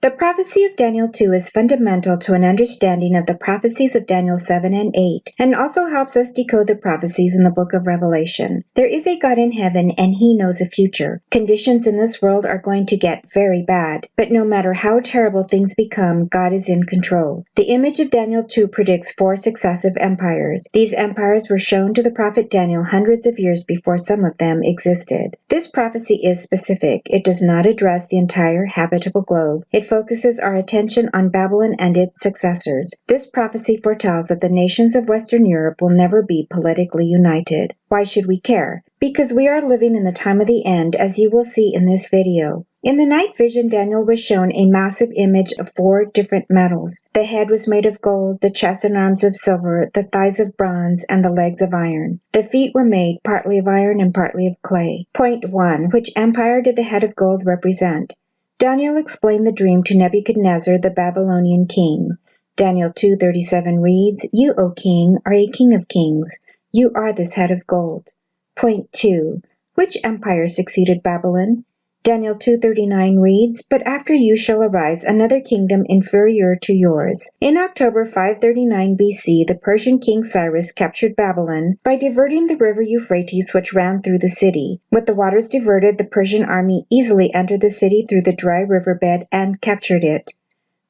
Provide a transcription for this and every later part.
The prophecy of Daniel 2 is fundamental to an understanding of the prophecies of Daniel 7 and 8, and also helps us decode the prophecies in the book of Revelation. There is a God in heaven, and he knows the future. Conditions in this world are going to get very bad, but no matter how terrible things become, God is in control. The image of Daniel 2 predicts 4 successive empires. These empires were shown to the prophet Daniel hundreds of years before some of them existed. This prophecy is specific. It does not address the entire habitable globe. It focuses our attention on Babylon and its successors. This prophecy foretells that the nations of Western Europe will never be politically united. Why should we care? Because we are living in the time of the end, as you will see in this video. In the night vision, Daniel was shown a massive image of 4 different metals. The head was made of gold, the chest and arms of silver, the thighs of bronze, and the legs of iron. The feet were made partly of iron and partly of clay. Point 1. Which empire did the head of gold represent? Daniel explained the dream to Nebuchadnezzar, the Babylonian king. Daniel 2:37 reads, "You, O king, are a king of kings. You are this head of gold." Point 2. Which empire succeeded Babylon? Daniel 2:39 reads, "But after you shall arise another kingdom inferior to yours." In October 539 BC, the Persian king Cyrus captured Babylon by diverting the river Euphrates, which ran through the city. With the waters diverted, the Persian army easily entered the city through the dry riverbed and captured it.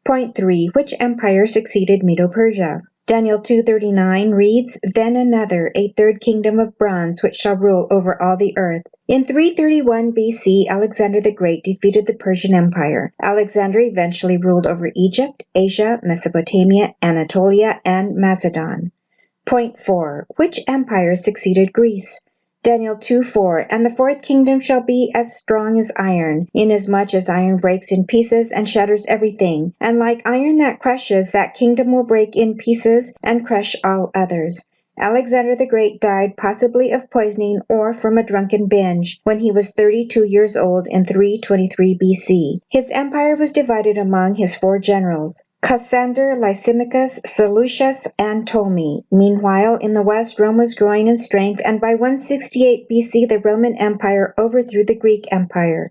Point 3. Which empire succeeded Medo-Persia? Daniel 2:39 reads, "Then another, a third kingdom of bronze, which shall rule over all the earth." In 331 BC, Alexander the Great defeated the Persian Empire. Alexander eventually ruled over Egypt, Asia, Mesopotamia, Anatolia, and Macedon. Point 4. Which empire succeeded Greece? Daniel 2:4, "And the fourth kingdom shall be as strong as iron, inasmuch as iron breaks in pieces and shatters everything. And like iron that crushes, that kingdom will break in pieces and crush all others." Alexander the Great died possibly of poisoning or from a drunken binge when he was 32 years old in 323 BC. His empire was divided among his 4 generals, Cassander, Lysimachus, Seleucus, and Ptolemy. Meanwhile, in the west, Rome was growing in strength, and by 168 BC, the Roman Empire overthrew the Greek Empire.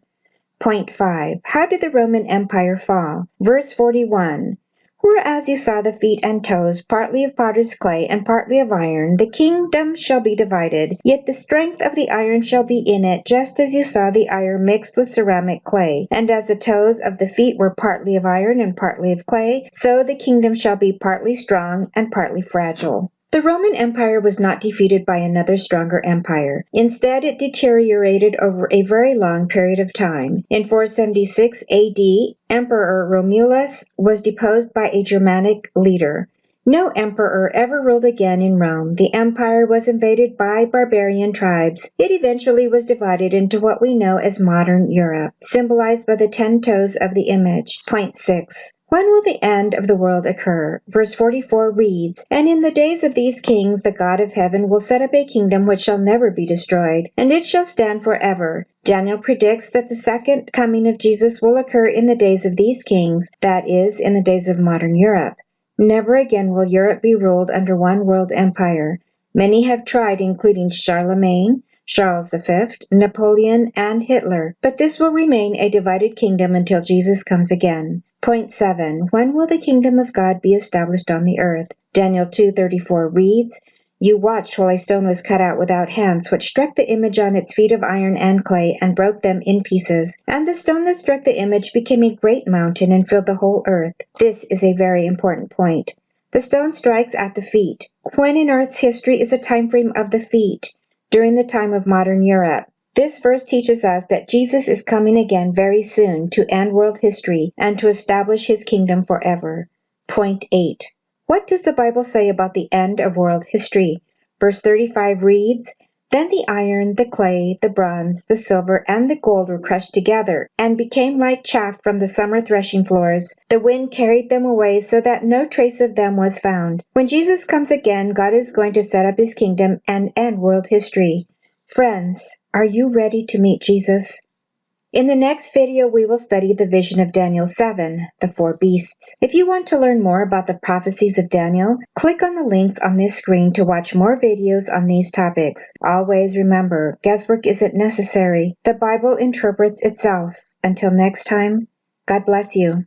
Point 5. How did the Roman Empire fall? Verse 41. "Whereas you saw the feet and toes, partly of potter's clay and partly of iron, the kingdom shall be divided, yet the strength of the iron shall be in it, just as you saw the iron mixed with ceramic clay. And as the toes of the feet were partly of iron and partly of clay, so the kingdom shall be partly strong and partly fragile." The Roman Empire was not defeated by another stronger empire. Instead, it deteriorated over a very long period of time. In 476 AD, Emperor Romulus was deposed by a Germanic leader. No emperor ever ruled again in Rome. The empire was invaded by barbarian tribes. It eventually was divided into what we know as modern Europe, symbolized by the 10 toes of the image. Point 6. When will the end of the world occur? Verse 44 reads, "And in the days of these kings the God of heaven will set up a kingdom which shall never be destroyed, and it shall stand forever." Daniel predicts that the second coming of Jesus will occur in the days of these kings, that is, in the days of modern Europe. Never again will Europe be ruled under one world empire. Many have tried, including Charlemagne, Charles V, Napoleon, and Hitler, but this will remain a divided kingdom until Jesus comes again. Point 7. When will the kingdom of God be established on the earth? Daniel 2:34 reads, "You watched while a stone was cut out without hands, which struck the image on its feet of iron and clay, and broke them in pieces. And the stone that struck the image became a great mountain and filled the whole earth." This is a very important point. The stone strikes at the feet. When in Earth's history is a time frame of the feet? During the time of modern Europe. This verse teaches us that Jesus is coming again very soon to end world history and to establish his kingdom forever. Point 8. What does the Bible say about the end of world history? Verse 35 reads, "Then the iron, the clay, the bronze, the silver, and the gold were crushed together, and became like chaff from the summer threshing floors. The wind carried them away so that no trace of them was found." When Jesus comes again, God is going to set up his kingdom and end world history. Friends, are you ready to meet Jesus? In the next video, we will study the vision of Daniel 7, the 4 beasts. If you want to learn more about the prophecies of Daniel, click on the links on this screen to watch more videos on these topics. Always remember, guesswork isn't necessary. The Bible interprets itself. Until next time, God bless you.